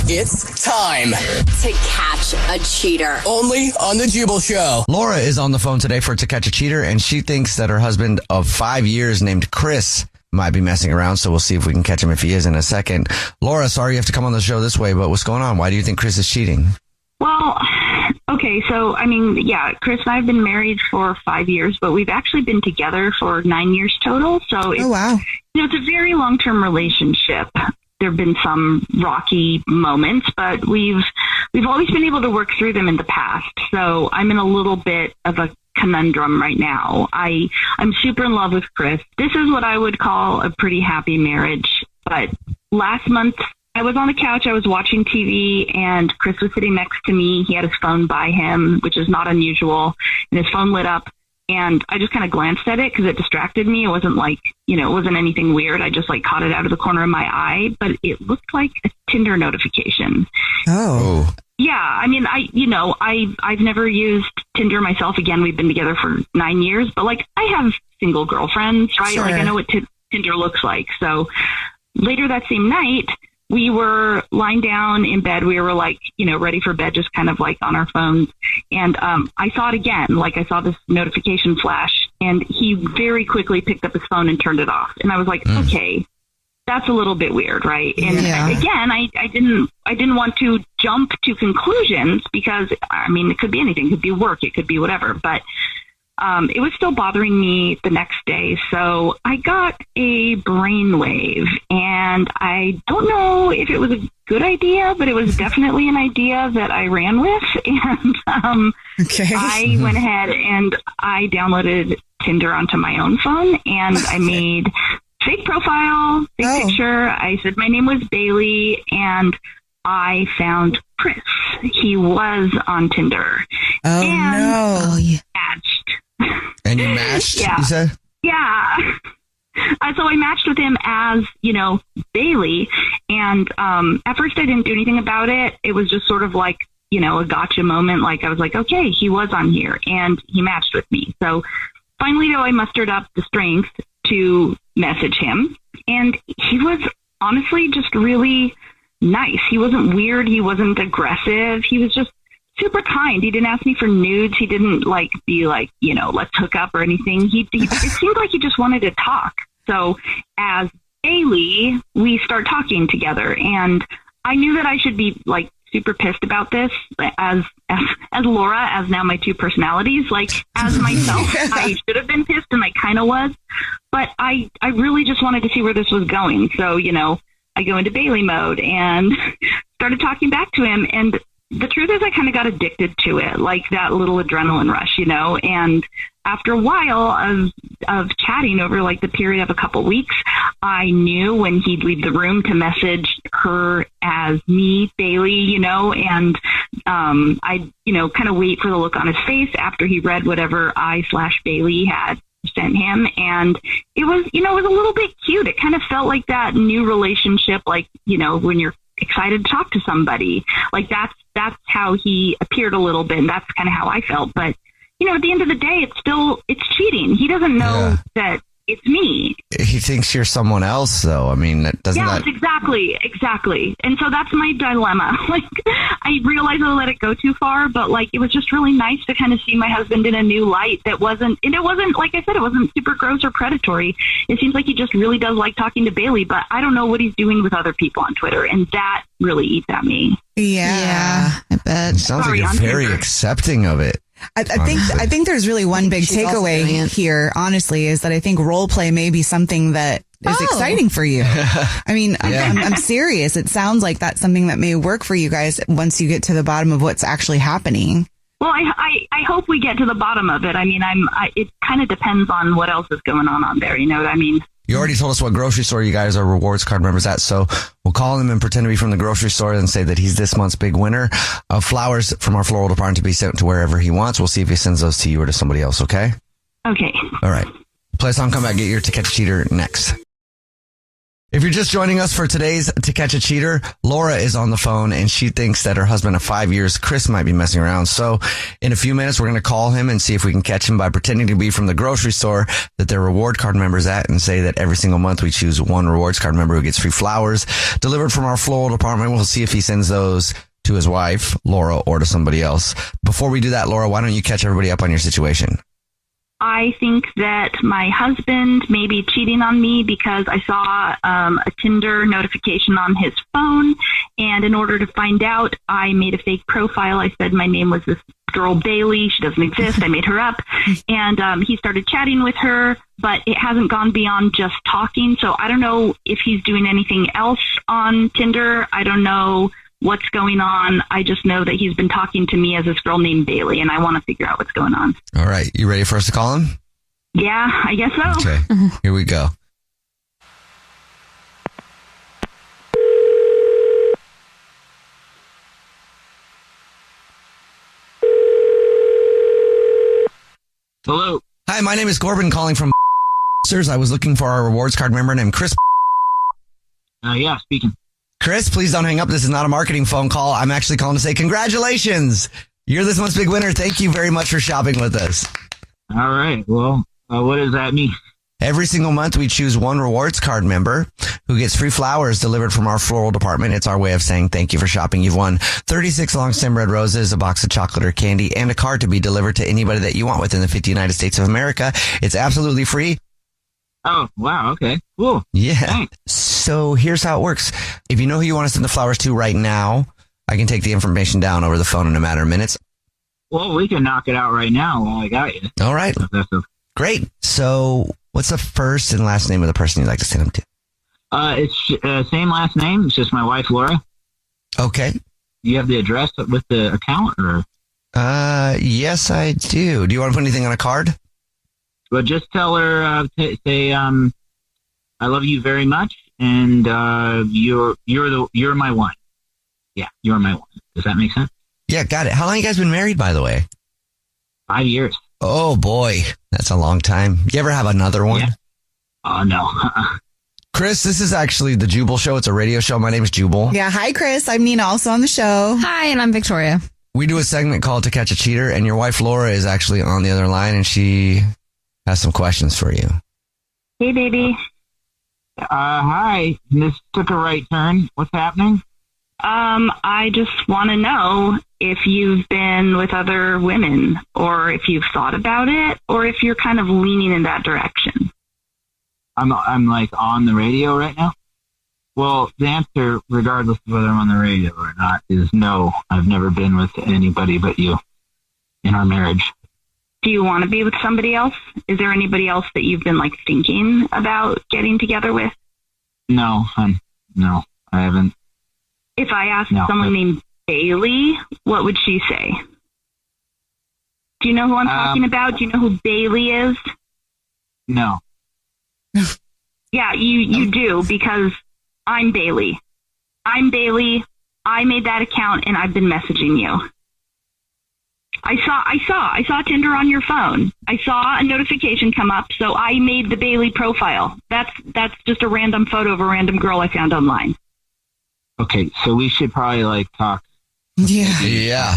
It's time to catch a cheater. only on the Jubal Show. Laura is on the phone today for To Catch a Cheater, and she thinks that her husband of 5 years named Chris might be messing around, so we'll see if we can catch him if he is in a second. Laura, sorry you have to come on the show this way, but what's going on? Why do you think Chris is cheating? Well, okay, so, Chris and I have been married for 5 years, but we've actually been together for 9 years total. So it's a very long-term relationship. There have been some rocky moments, but we've always been able to work through them in the past. So I'm in a little bit of a conundrum right now. I'm super in love with Chris. This is what I would call a pretty happy marriage. But last month, I was on the couch, I was watching TV, and Chris was sitting next to me. He had his phone by him, which is not unusual, and his phone lit up. And I just kind of glanced at it because it distracted me. It wasn't it wasn't anything weird. I just caught it out of the corner of my eye, but it looked like a Tinder notification. Oh. Yeah. I mean, I've never used Tinder myself. Again, we've been together for 9 years, but I have single girlfriends, right? Sure. I know what Tinder looks like. So later that same night, we were lying down in bed. We were ready for bed, just kind of on our phones. And I saw it again. I saw this notification flash, and he very quickly picked up his phone and turned it off. And I was like, okay, that's a little bit weird, right? And again, I didn't want to jump to conclusions because, it could be anything. It could be work. It could be whatever. But it was still bothering me the next day. So I got a brainwave, and I don't know if it was a good idea, but it was definitely an idea that I ran with. And I went ahead and I downloaded Tinder onto my own phone, and I made fake profile, fake picture. I said my name was Bailey, and I found Chris. He was on Tinder. Matched. And you matched, you said? Yeah. So I matched with him as, Bailey. And at first I didn't do anything about it. It was just sort of a gotcha moment. I was like, okay, he was on here and he matched with me. So finally, though, I mustered up the strength to message him. And he was honestly just really nice. He wasn't weird. He wasn't aggressive. He was just super kind. He didn't ask me for nudes. He didn't be let's hook up or anything. It seemed like he just wanted to talk. So as Bailey, we start talking together, and I knew that I should be super pissed about this as Laura, as now my two personalities. As myself, I should have been pissed, and I kind of was, but I really just wanted to see where this was going. So, I go into Bailey mode and started talking back to him, and the truth is I kind of got addicted to it, that little adrenaline rush, and after a while of chatting over the period of a couple weeks, I knew when he'd leave the room to message her as me, Bailey, and I'd, kind of wait for the look on his face after he read whatever I/Bailey had sent him. And it was, it was a little bit cute. It kind of felt like that new relationship, when you're excited to talk to somebody. That's how he appeared a little bit, and that's kind of how I felt. But at the end of the day, it's cheating. He doesn't know that it's me. He thinks you're someone else, though. Exactly. And so that's my dilemma. I realized I let it go too far, but it was just really nice to kind of see my husband in a new light that wasn't, like I said, it wasn't super gross or predatory. It seems like he just really does like talking to Bailey, but I don't know what he's doing with other people on Twitter, and that really eats at me. Yeah, I bet. It sounds like you're very accepting of it. I think there's really one big takeaway here, honestly, is that I think role play may be something that is exciting for you. I'm serious. It sounds like that's something that may work for you guys once you get to the bottom of what's actually happening. Well, I hope we get to the bottom of it. It kind of depends on what else is going on there. You know what I mean? You already told us what grocery store you guys are rewards card members at, so we'll call him and pretend to be from the grocery store and say that he's this month's big winner of flowers from our floral department to be sent to wherever he wants. We'll see if he sends those to you or to somebody else, okay? Okay. All right. Play a song, come back, get your To Catch a Cheater next. If you're just joining us for today's To Catch a Cheater, Laura is on the phone and she thinks that her husband of 5 years, Chris, might be messing around. So in a few minutes, we're going to call him and see if we can catch him by pretending to be from the grocery store that they're reward card members at and say that every single month we choose one rewards card member who gets free flowers delivered from our floral department. We'll see if he sends those to his wife, Laura, or to somebody else. Before we do that, Laura, why don't you catch everybody up on your situation? I think that my husband may be cheating on me because I saw a Tinder notification on his phone. And in order to find out, I made a fake profile. I said my name was this girl Bailey. She doesn't exist. I made her up. And he started chatting with her, but it hasn't gone beyond just talking. So I don't know if he's doing anything else on Tinder. I don't know what's going on. I just know that he's been talking to me as this girl named Bailey, and I want to figure out what's going on. All right. You ready for us to call him? Yeah, I guess so. Okay. Here we go. Hello. Hi, my name is Corbin calling from I was looking for our rewards card member named Chris. Yeah, speaking. Chris, please don't hang up. This is not a marketing phone call. I'm actually calling to say congratulations. You're this month's big winner. Thank you very much for shopping with us. All right. Well, what does that mean? Every single month, we choose one rewards card member who gets free flowers delivered from our floral department. It's our way of saying thank you for shopping. You've won 36 long stem red roses, a box of chocolate or candy, and a card to be delivered to anybody that you want within the 50 United States of America. It's absolutely free. Oh, wow. Okay. Cool. Yeah. Thanks. So here's how it works. If you know who you want to send the flowers to right now, I can take the information down over the phone in a matter of minutes. Well, we can knock it out right now while I got you. All right. Great. So what's the first and last name of the person you'd like to send them to? It's same last name. It's just my wife, Laura. Okay. You have the address with the account, or? Yes, I do. Do you want to put anything on a card? Well, just tell her, say, I love you very much, and you're my one. Yeah, you're my one. Does that make sense? Yeah, got it. How long you guys been married, by the way? 5 years. Oh boy, that's a long time. You ever have another one? Yeah. Oh no. Chris, this is actually the Jubal Show. It's a radio show. My name is Jubal. Yeah, hi Chris. I'm Nina, also on the show. Hi, and I'm Victoria. We do a segment called To Catch a Cheater, and your wife Laura is actually on the other line, and she has some questions for you. Hey, baby. Hi. This took a right turn. What's happening? I just want to know if you've been with other women, or if you've thought about it, or if you're kind of leaning in that direction. I'm like on the radio right now. Well, the answer, regardless of whether I'm on the radio or not, is no. I've never been with anybody but you in our marriage. Do you want to be with somebody else? Is there anybody else that you've been like thinking about getting together with? No, no, I haven't. If I asked someone named Bailey, what would she say? Do you know who I'm talking about? Do you know who Bailey is? No. Yeah, you do, because I'm Bailey. I'm Bailey. I made that account and I've been messaging you. I saw Tinder on your phone. I saw a notification come up, so I made the Bailey profile. That's just a random photo of a random girl I found online. Okay, so we should probably like talk. Yeah. Yeah.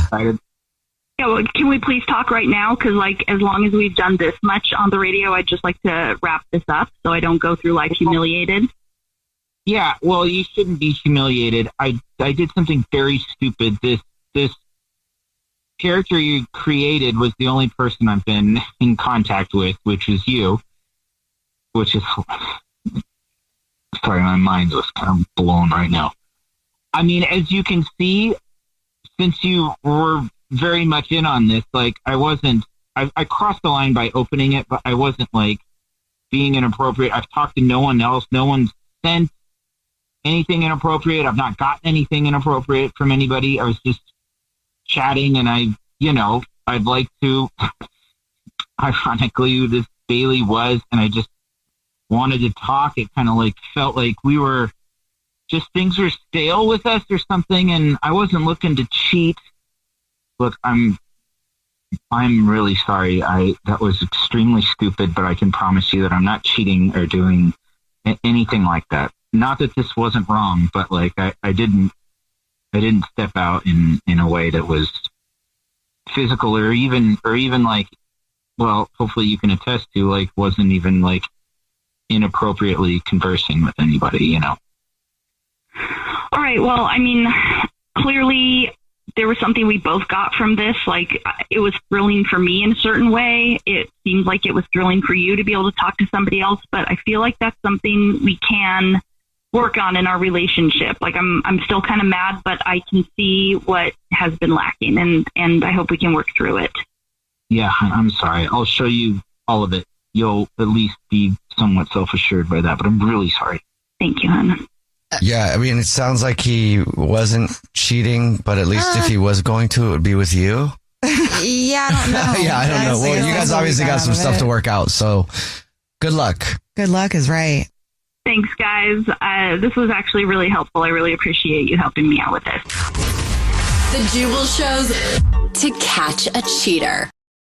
Yeah, well, can we please talk right now? Because like, as long as we've done this much on the radio, I'd just like to wrap this up so I don't go through life humiliated. Yeah, well, you shouldn't be humiliated. I did something very stupid. This character you created was the only person I've been in contact with, which is you. Which is, sorry, my mind was kind of blown right now. I mean, as you can see, since you were very much in on this, like I crossed the line by opening it, but I wasn't like being inappropriate. I've talked to no one else. No one's sent anything inappropriate. I've not gotten anything inappropriate from anybody. I was just chatting, and I'd like to, ironically, who this Bailey was, and I just wanted to talk. It kind of like felt like we were just, things were stale with us or something, and I wasn't looking to cheat. Look, I'm really sorry. That was extremely stupid, but I can promise you that I'm not cheating or doing anything like that. not that this wasn't wrong, but like I didn't step out in a way that was physical or even like, well, hopefully you can attest to, like, wasn't even like inappropriately conversing with anybody, you know? All right. Well, I mean, clearly there was something we both got from this. Like, it was thrilling for me in a certain way. It seemed like it was thrilling for you to be able to talk to somebody else, but I feel like that's something we can work on in our relationship. Like, I'm still kind of mad, but I can see what has been lacking, and I hope we can work through it. Yeah, I'm sorry. I'll show you all of it. You'll at least be somewhat self-assured by that, but I'm really sorry. Thank you, hon. Yeah, I mean, it sounds like he wasn't cheating, but at least if he was going to, it would be with you. Yeah, I don't know. Yeah, I don't know. Well, you guys obviously got some stuff to work out, so good luck. Good luck is right. Thanks, guys. This was actually really helpful. I really appreciate you helping me out with this. The Jubal Show's To Catch a Cheater.